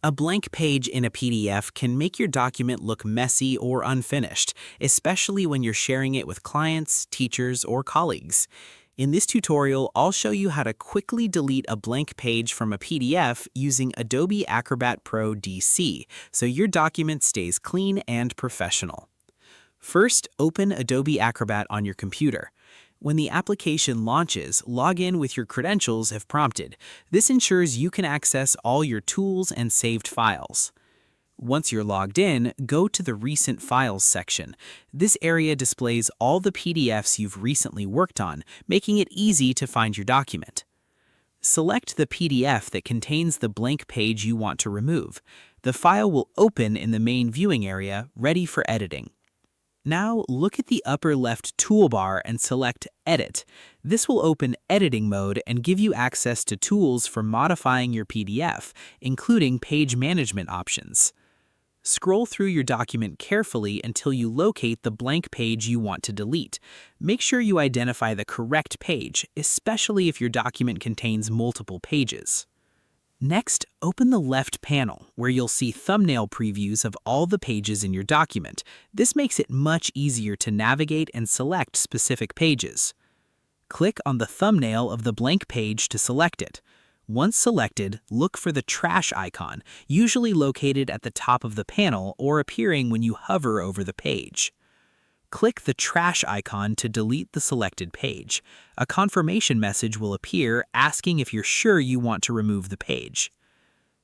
A blank page in a PDF can make your document look messy or unfinished, especially when you're sharing it with clients, teachers, or colleagues. In this tutorial, I'll show you how to quickly delete a blank page from a PDF using Adobe Acrobat Pro DC, so your document stays clean and professional. First, open Adobe Acrobat on your computer. When the application launches, log in with your credentials if prompted. This ensures you can access all your tools and saved files. Once you're logged in, go to the Recent Files section. This area displays all the PDFs you've recently worked on, making it easy to find your document. Select the PDF that contains the blank page you want to remove. The file will open in the main viewing area, ready for editing. Now look at the upper left toolbar and select Edit. This will open editing mode and give you access to tools for modifying your PDF, including page management options. Scroll through your document carefully until you locate the blank page you want to delete. Make sure you identify the correct page, especially if your document contains multiple pages. Next, open the left panel, where you'll see thumbnail previews of all the pages in your document. This makes it much easier to navigate and select specific pages. Click on the thumbnail of the blank page to select it. Once selected, look for the trash icon, usually located at the top of the panel or appearing when you hover over the page. Click the trash icon to delete the selected page. A confirmation message will appear asking if you're sure you want to remove the page.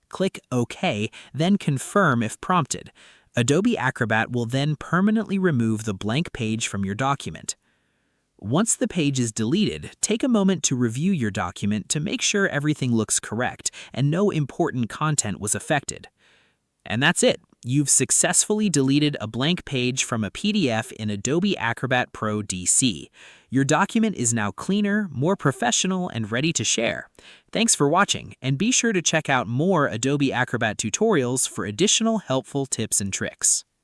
Click OK, then confirm if prompted. Adobe Acrobat will then permanently remove the blank page from your document. Once the page is deleted, take a moment to review your document to make sure everything looks correct and no important content was affected. And that's it. You've successfully deleted a blank page from a PDF in Adobe Acrobat Pro DC. Your document is now cleaner, more professional, and ready to share. Thanks for watching, and be sure to check out more Adobe Acrobat tutorials for additional helpful tips and tricks.